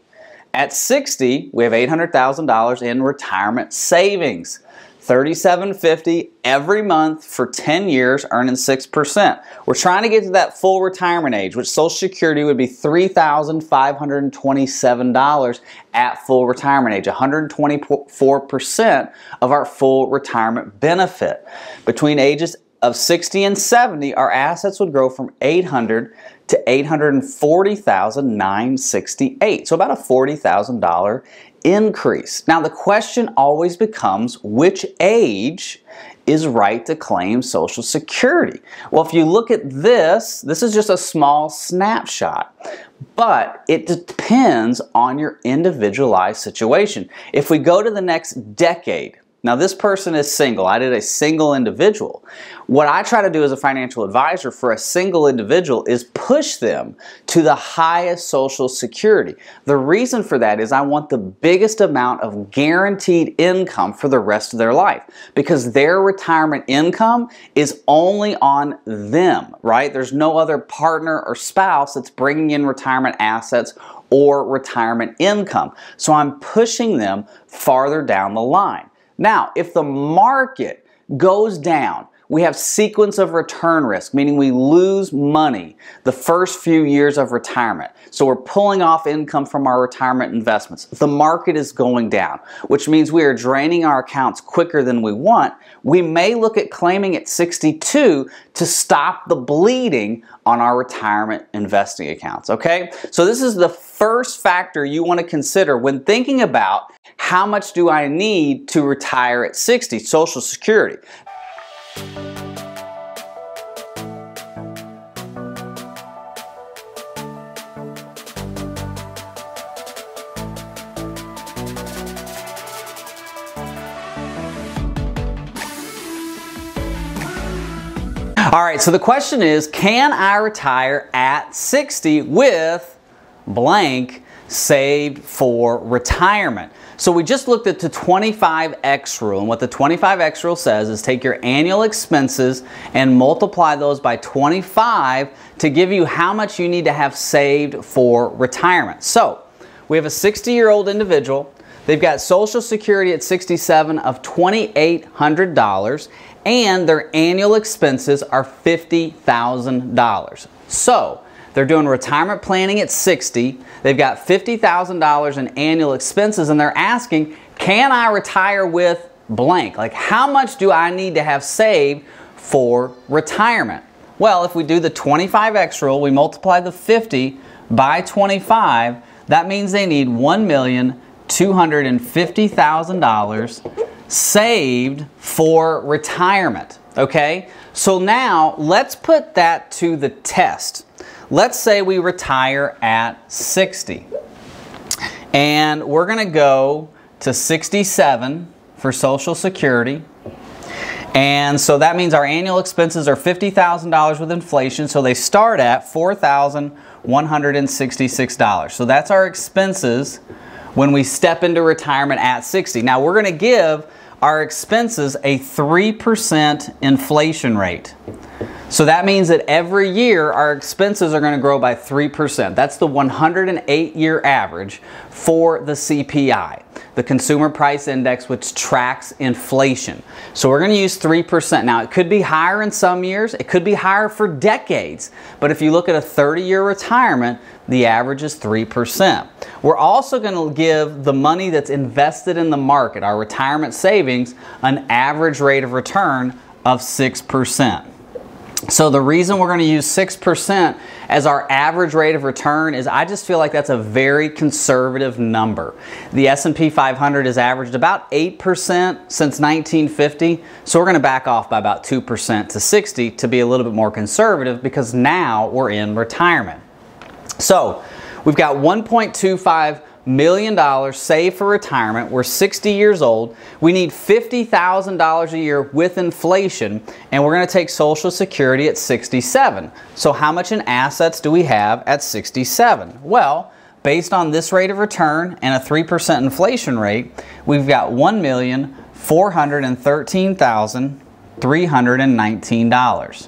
At 60, we have $800,000 in retirement savings. $3,750 every month for 10 years, earning 6%. We're trying to get to that full retirement age, which Social Security would be $3,527 at full retirement age, 124% of our full retirement benefit. Between ages of 60 and 70, our assets would grow from $800 to $840,968. So about a $40,000 increase. Now the question always becomes, which age is right to claim Social Security? Well, if you look at this is just a small snapshot, but it depends on your individualized situation. If we go to the next decade, now this person is single. I did a single individual. What I try to do as a financial advisor for a single individual is push them to the highest Social Security. The reason for that is I want the biggest amount of guaranteed income for the rest of their life, because their retirement income is only on them, right? There's no other partner or spouse that's bringing in retirement assets or retirement income. So I'm pushing them farther down the line. Now, if the market goes down, we have sequence of return risk, meaning we lose money the first few years of retirement. So we're pulling off income from our retirement investments. The market is going down, which means we are draining our accounts quicker than we want. We may look at claiming at 62 to stop the bleeding on our retirement investing accounts, okay? So this is the first factor you want to consider when thinking about how much do I need to retire at 60, Social Security. All right, so the question is, can I retire at 60 with blank saved for retirement? So we just looked at the 25X rule, and what the 25X rule says is take your annual expenses and multiply those by 25 to give you how much you need to have saved for retirement. So we have a 60-year-old individual. They've got Social Security at 67 of $2,800, and their annual expenses are $50,000. So they're doing retirement planning at 60. They've got $50,000 in annual expenses, and they're asking, can I retire with blank? Like, how much do I need to have saved for retirement? Well, if we do the 25X rule, we multiply the 50 by 25, that means they need $1,250,000 saved for retirement, okay? So now let's put that to the test. Let's say we retire at 60, and we're going to go to 67 for Social Security, and so that means our annual expenses are $50,000 with inflation, so they start at $4,166. So that's our expenses when we step into retirement at 60. Now we're going to give our expenses a 3% inflation rate. So that means that every year our expenses are going to grow by 3%. That's the 108-year average for the CPI, the Consumer Price Index, which tracks inflation. So we're going to use 3%. Now it could be higher in some years, it could be higher for decades, but if you look at a 30-year retirement, the average is 3%. We're also going to give the money that's invested in the market, our retirement savings, an average rate of return of 6%. So the reason we're going to use 6% as our average rate of return is I just feel like that's a very conservative number. The S&P 500 has averaged about 8% since 1950, so we're going to back off by about 2% to 60 to be a little bit more conservative because now we're in retirement. So we've got $1.25 million saved for retirement. We're 60 years old. We need $50,000 a year with inflation, and we're going to take Social Security at 67. So how much in assets do we have at 67? Well, based on this rate of return and a 3% inflation rate, we've got $1,413,319.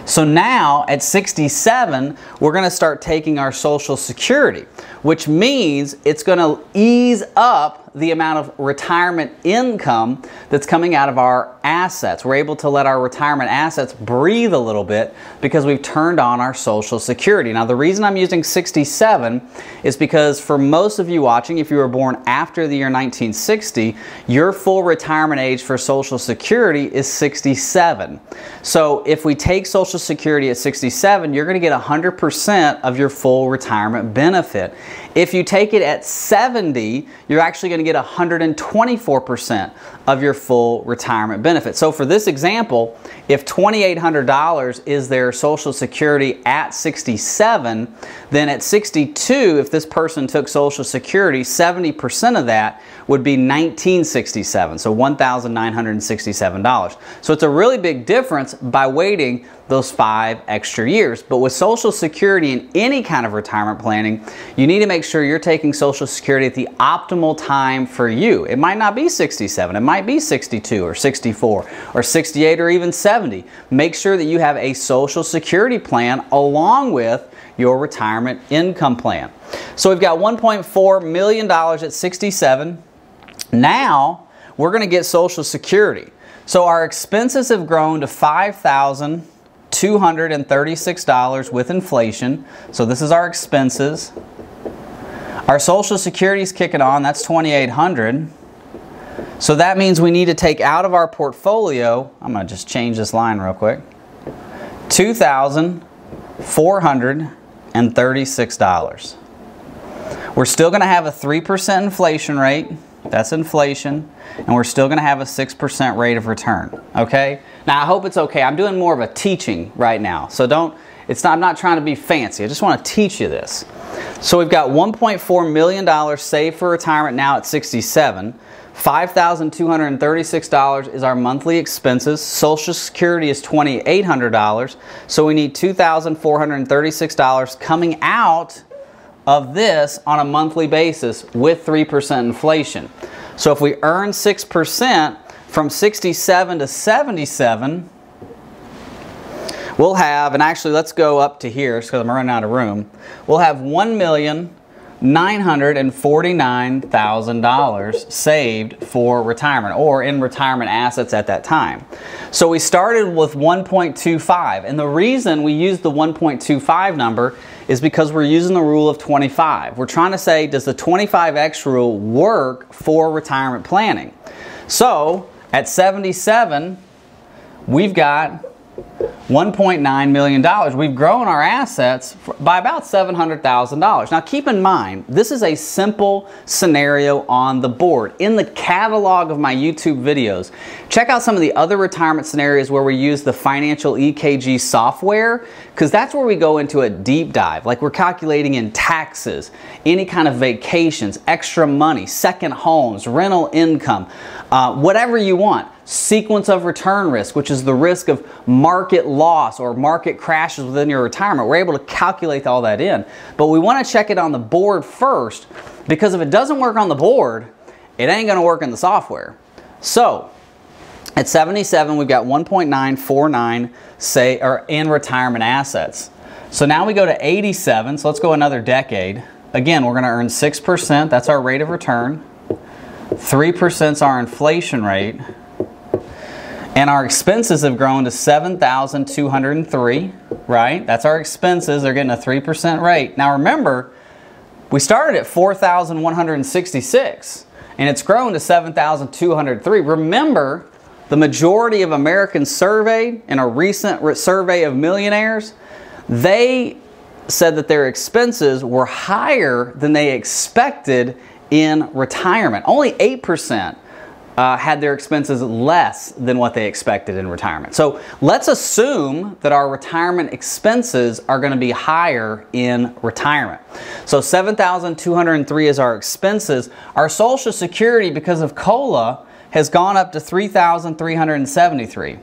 So now at 67, we're going to start taking our Social Security, which means it's going to ease up the amount of retirement income that's coming out of our assets. We're able to let our retirement assets breathe a little bit because we've turned on our Social Security. Now the reason I'm using 67 is because for most of you watching, if you were born after the year 1960, your full retirement age for Social Security is 67. So if we take Social Security at 67, you're going to get 100% of your full retirement benefit. If you take it at 70, you're actually going to get 124% of your full retirement benefit. So for this example, if $2,800 is their Social Security at 67, then at 62, if this person took Social Security, 70% of that would be $1,967, so $1,967. So it's a really big difference by waiting those 5 extra years. But with Social Security and any kind of retirement planning, you need to make sure you're taking Social Security at the optimal time for you. It might not be 67, it might be 62 or 64 or 68 or even 70. Make sure that you have a Social Security plan along with your retirement income plan. So we've got $1.4 million at 67. Now we're going to get Social Security. So our expenses have grown to $5,236 with inflation. So this is our expenses. Our Social Security is kicking on, that's $2,800. So that means we need to take out of our portfolio, I'm going to just change this line real quick, $2,436. We're still going to have a 3% inflation rate. That's inflation. And we're still going to have a 6% rate of return. Okay? Now I hope it's okay. I'm doing more of a teaching right now. So I'm not trying to be fancy. I just want to teach you this. So we've got $1.4 million saved for retirement now at 67. $5,236 is our monthly expenses. Social Security is $2,800. So we need $2,436 coming out of this on a monthly basis with 3% inflation. So if we earn 6% from 67 to 77, we'll have, and actually let's go up to here because I'm running out of room, we'll have $1,949,000 saved for retirement or in retirement assets at that time. So we started with 1.25, and the reason we use the 1.25 number is because we're using the rule of 25. We're trying to say, does the 25X rule work for retirement planning? So at 77, we've got $1.9 million. We've grown our assets by about $700,000. Now keep in mind, this is a simple scenario on the board. In the catalog of my YouTube videos, check out some of the other retirement scenarios where we use the financial EKG software, because that's where we go into a deep dive. Like we're calculating in taxes, any kind of vacations, extra money, second homes, rental income, whatever you want. Sequence of return risk, which is the risk of market loss or market crashes within your retirement. We're able to calculate all that in. But we want to check it on the board first, because if it doesn't work on the board, it ain't going to work in the software. So at 77, we've got 1.949 in retirement assets. So now we go to 87, so let's go another decade. Again, we're going to earn 6%, that's our rate of return. 3% is our inflation rate. And our expenses have grown to $7,203, right? That's our expenses. They're getting a 3% rate. Now remember, we started at $4,166, and it's grown to $7,203. Remember, the majority of Americans surveyed in a recent survey of millionaires, they said that their expenses were higher than they expected in retirement. Only 8% had their expenses less than what they expected in retirement. So let's assume that our retirement expenses are going to be higher in retirement. So $7,203 is our expenses. Our Social Security, because of COLA, has gone up to $3,373.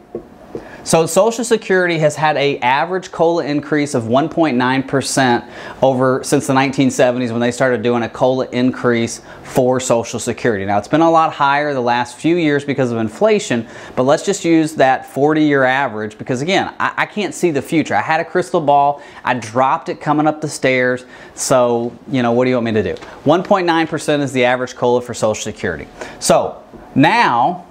So Social Security has had an average COLA increase of 1.9% since the 1970s when they started doing a COLA increase for Social Security. Now it's been a lot higher the last few years because of inflation, but let's just use that 40-year average because again, I can't see the future. I had a crystal ball, I dropped it coming up the stairs, so you know, what do you want me to do? 1.9% is the average COLA for Social Security. So now,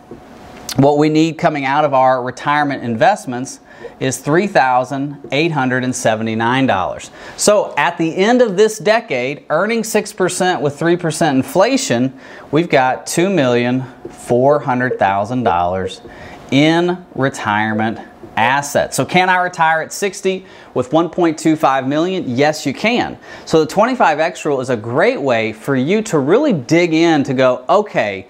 what we need coming out of our retirement investments is $3,879. So at the end of this decade, earning 6% with 3% inflation, we've got $2,400,000 in retirement assets. So can I retire at 60 with $1.25 million? Yes, you can. So the 25X rule is a great way for you to really dig in to go, okay,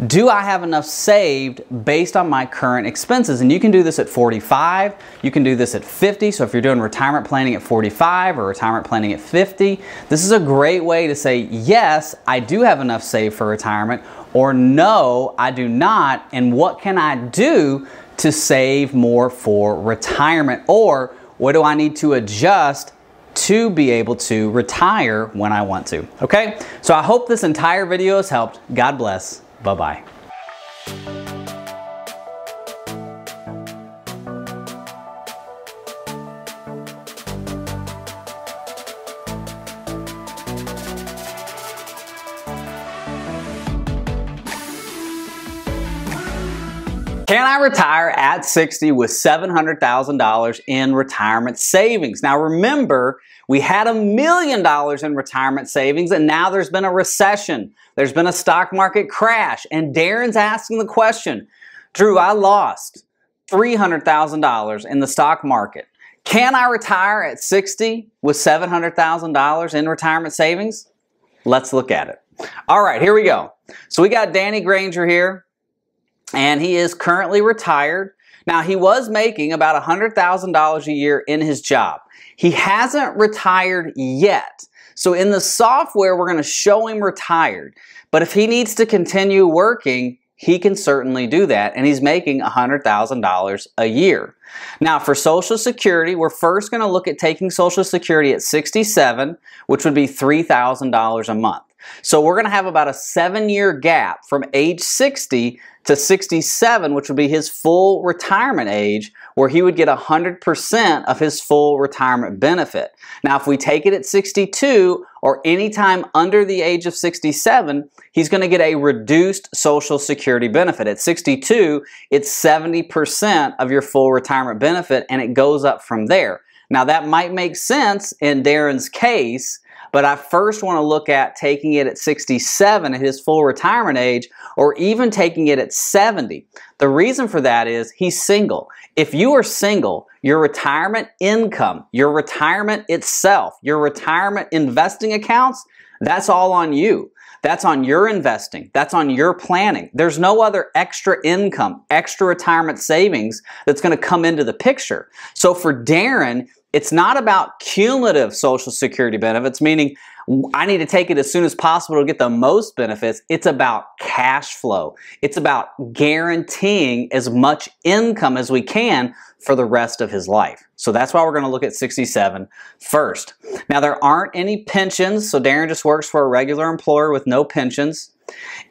do I have enough saved based on my current expenses? And you can do this at 45, you can do this at 50. So if you're doing retirement planning at 45 or retirement planning at 50, this is a great way to say, yes, I do have enough saved for retirement, or no, I do not, and what can I do to save more for retirement? Or what do I need to adjust to be able to retire when I want to? Okay, so I hope this entire video has helped. God bless. Bye-bye. Can I retire at 60 with $700,000 in retirement savings? Now remember, we had $1 million in retirement savings and now there's been a recession. There's been a stock market crash and Darren's asking the question, Drew, I lost $300,000 in the stock market. Can I retire at 60 with $700,000 in retirement savings? Let's look at it. All right, here we go. So we got Danny Granger here. And he is currently retired. Now, he was making about $100,000 a year in his job. He hasn't retired yet. So in the software, we're going to show him retired. But if he needs to continue working, he can certainly do that. And he's making $100,000 a year. Now, for Social Security, we're first going to look at taking Social Security at 67, which would be $3,000 a month. So we're going to have about a 7-year gap from age 60 to 67, which would be his full retirement age, where he would get 100% of his full retirement benefit. Now, if we take it at 62 or any time under the age of 67, he's going to get a reduced Social Security benefit. At 62, it's 70% of your full retirement benefit, and it goes up from there. Now, that might make sense in Darren's case, but I first want to look at taking it at 67 at his full retirement age, or even taking it at 70. The reason for that is he's single. If you are single, your retirement income, your retirement itself, your retirement investing accounts, that's all on you. That's on your investing. That's on your planning. There's no other extra income, extra retirement savings that's going to come into the picture. So for Darren, it's not about cumulative Social Security benefits, meaning I need to take it as soon as possible to get the most benefits. It's about cash flow. It's about guaranteeing as much income as we can for the rest of his life. So that's why we're going to look at 67 first. Now, there aren't any pensions, so Darren just works for a regular employer with no pensions.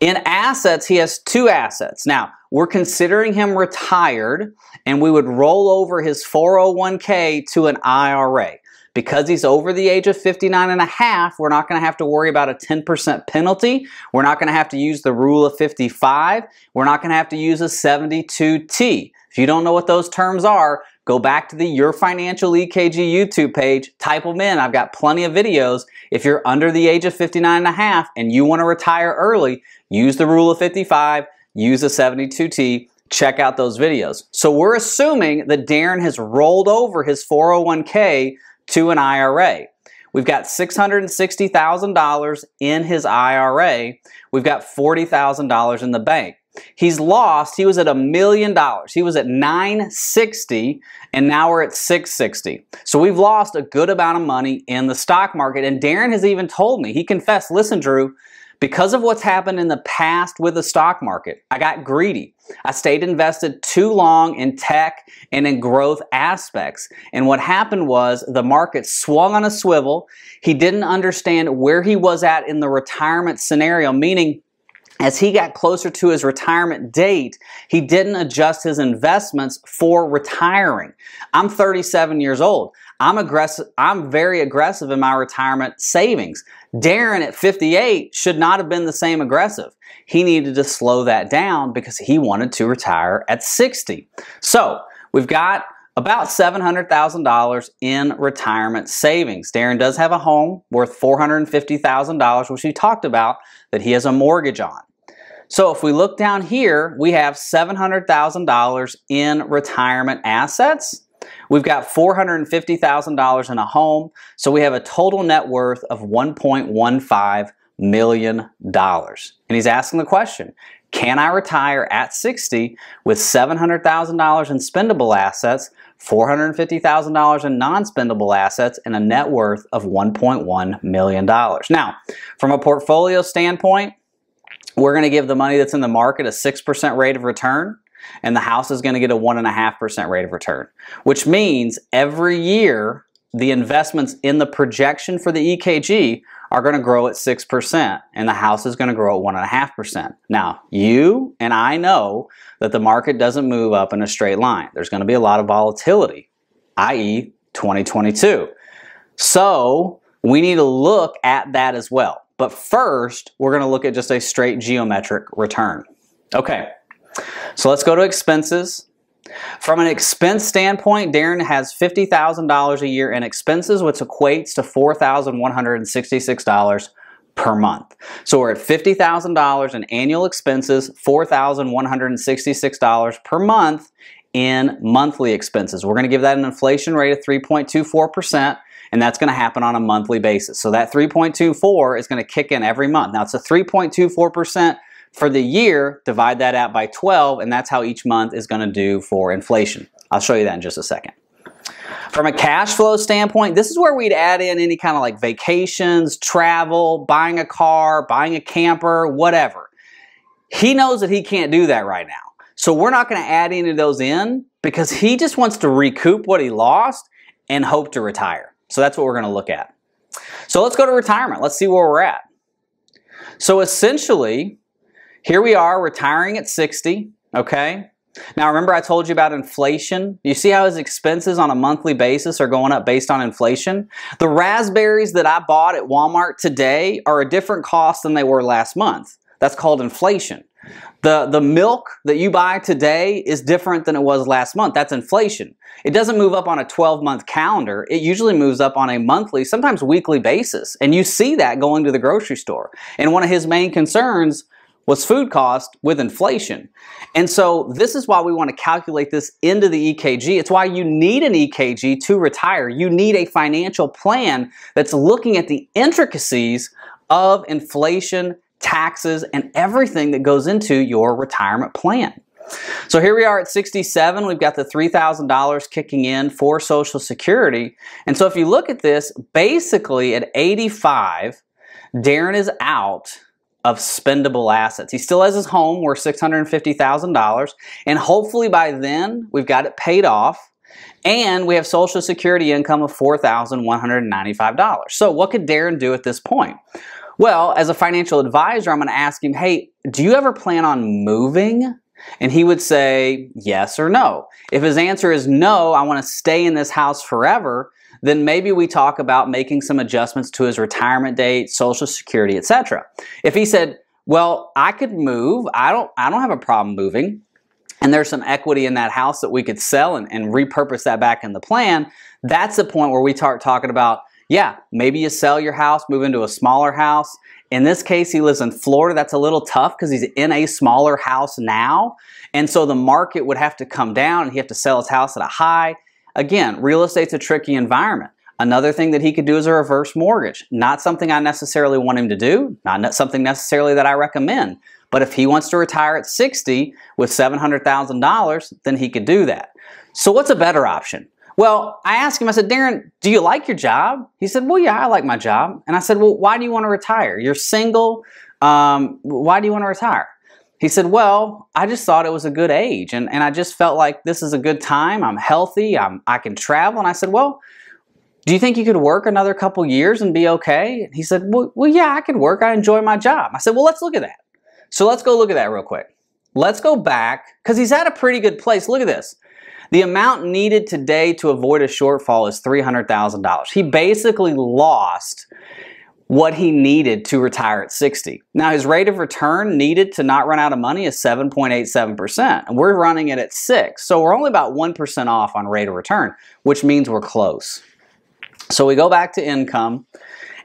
In assets, he has 2 assets. Now, we're considering him retired, and we would roll over his 401k to an IRA. Because he's over the age of 59 and a half, we're not going to have to worry about a 10% penalty. We're not going to have to use the rule of 55. We're not going to have to use a 72T. If you don't know what those terms are, go back to the Your Financial EKG YouTube page, type them in. I've got plenty of videos. If you're under the age of 59 and a half and you want to retire early, use the rule of 55, use a 72T, check out those videos. So we're assuming that Darren has rolled over his 401k to an IRA. We've got $660,000 in his IRA. We've got $40,000 in the bank. He's lost, he was at $1 million. He was at 960 and now we're at 660. So we've lost a good amount of money in the stock market. And Darren has even told me, he confessed, listen, Drew, because of what's happened in the past with the stock market, I got greedy. I stayed invested too long in tech and in growth aspects. And what happened was the market swung on a swivel. He didn't understand where he was at in the retirement scenario, meaning as he got closer to his retirement date, he didn't adjust his investments for retiring. I'm 37 years old. I'm very aggressive in my retirement savings. Darren at 58 should not have been the same aggressive. He needed to slow that down because he wanted to retire at 60. So we've got about $700,000 in retirement savings. Darren does have a home worth $450,000, which we talked about, that he has a mortgage on. So if we look down here, we have $700,000 in retirement assets. We've got $450,000 in a home. So we have a total net worth of $1.15 million. And he's asking the question, can I retire at 60 with $700,000 in spendable assets, $450,000 in non-spendable assets, and a net worth of $1.1 million? Now, from a portfolio standpoint, we're going to give the money that's in the market a 6% rate of return, and the house is going to get a 1.5% rate of return, which means every year the investments in the projection for the EKG are going to grow at 6%, and the house is going to grow at 1.5%. Now, you and I know that the market doesn't move up in a straight line. There's going to be a lot of volatility, i.e. 2022. So we need to look at that as well. But first, we're going to look at just a straight geometric return. Okay, So let's go to expenses. From an expense standpoint, Darren has $50,000 a year in expenses, which equates to $4,166 per month. So we're at $50,000 in annual expenses, $4,166 per month in monthly expenses. We're going to give that an inflation rate of 3.24%, and that's going to happen on a monthly basis. So that 3.24 is going to kick in every month. Now it's a 3.24% for the year. Divide that out by 12, and that's how each month is going to do for inflation. I'll show you that in just a second. From a cash flow standpoint, this is where we'd add in any kind of like vacations, travel, buying a car, buying a camper, whatever. He knows that he can't do that right now. So we're not going to add any of those in because he just wants to recoup what he lost and hope to retire. So that's what we're going to look at. So let's go to retirement. Let's see where we're at. So essentially, here we are retiring at 60, okay? Now remember I told you about inflation? You see how his expenses on a monthly basis are going up based on inflation? The raspberries that I bought at Walmart today are a different cost than they were last month. That's called inflation. The milk that you buy today is different than it was last month. That's inflation. It doesn't move up on a 12-month calendar. It usually moves up on a monthly, sometimes weekly basis. And you see that going to the grocery store. And one of his main concerns was food cost with inflation. And so this is why we want to calculate this into the EKG. It's why you need an EKG to retire. You need a financial plan that's looking at the intricacies of inflation, taxes, and everything that goes into your retirement plan. So here we are at 67. We've got the $3,000 kicking in for Social Security. And so if you look at this, basically at 85, Darren is out of spendable assets. He still has his home worth $650,000, and hopefully by then we've got it paid off, and we have Social Security income of $4,195. So what could Darren do at this point? Well, as a financial advisor, I'm going to ask him, hey, do you ever plan on moving? And he would say yes or no. If his answer is no, I want to stay in this house forever, then maybe we talk about making some adjustments to his retirement date, Social Security, etc. If he said, well, I could move, I don't have a problem moving, and there's some equity in that house that we could sell and repurpose that back in the plan, that's the point where we start talking about, yeah, maybe you sell your house, move into a smaller house. In this case, he lives in Florida. That's a little tough because he's in a smaller house now. And so the market would have to come down and he'd have to sell his house at a high. Again, real estate's a tricky environment. Another thing that he could do is a reverse mortgage. Not something I necessarily want him to do, not something necessarily that I recommend. But if he wants to retire at 60 with $700,000, then he could do that. So what's a better option? Well, I asked him, I said, Darren, do you like your job? He said, well, yeah, I like my job. And I said, well, why do you want to retire? You're single. Why do you want to retire? He said, well, I just thought it was a good age. And I just felt like this is a good time. I'm healthy. I can travel. And I said, well, do you think you could work another couple years and be okay? He said, well, yeah, I could work. I enjoy my job. I said, well, let's look at that. So let's go look at that real quick. Let's go back because he's at a pretty good place. Look at this. The amount needed today to avoid a shortfall is $300,000. He basically lost what he needed to retire at 60. Now, his rate of return needed to not run out of money is 7.87%, and we're running it at 6. So we're only about 1% off on rate of return, which means we're close. So we go back to income,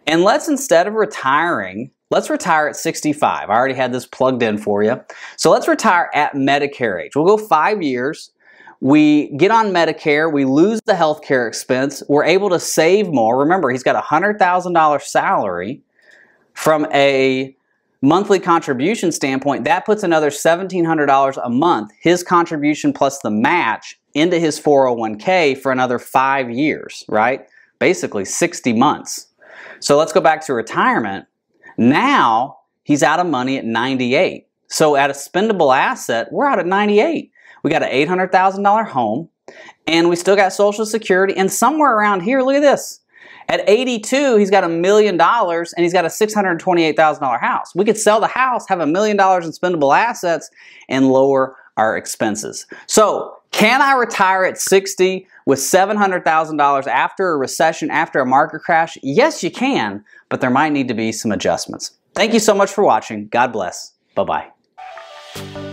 and let's, instead of retiring, let's retire at 65. I already had this plugged in for you. So let's retire at Medicare age. We'll go 5 years. We get on Medicare, we lose the healthcare expense, we're able to save more. Remember, he's got a $100,000 salary. From a monthly contribution standpoint, that puts another $1,700 a month, his contribution plus the match, into his 401k for another 5 years, right? Basically 60 months. So let's go back to retirement. Now, he's out of money at 98. So at a spendable asset, we're out at 98. We got an $800,000 home, and we still got Social Security, and somewhere around here, look at this. At 82, he's got $1 million, and he's got a $628,000 house. We could sell the house, have $1 million in spendable assets, and lower our expenses. So, can I retire at 60 with $700,000 after a recession, after a market crash? Yes, you can, but there might need to be some adjustments. Thank you so much for watching. God bless. Bye-bye.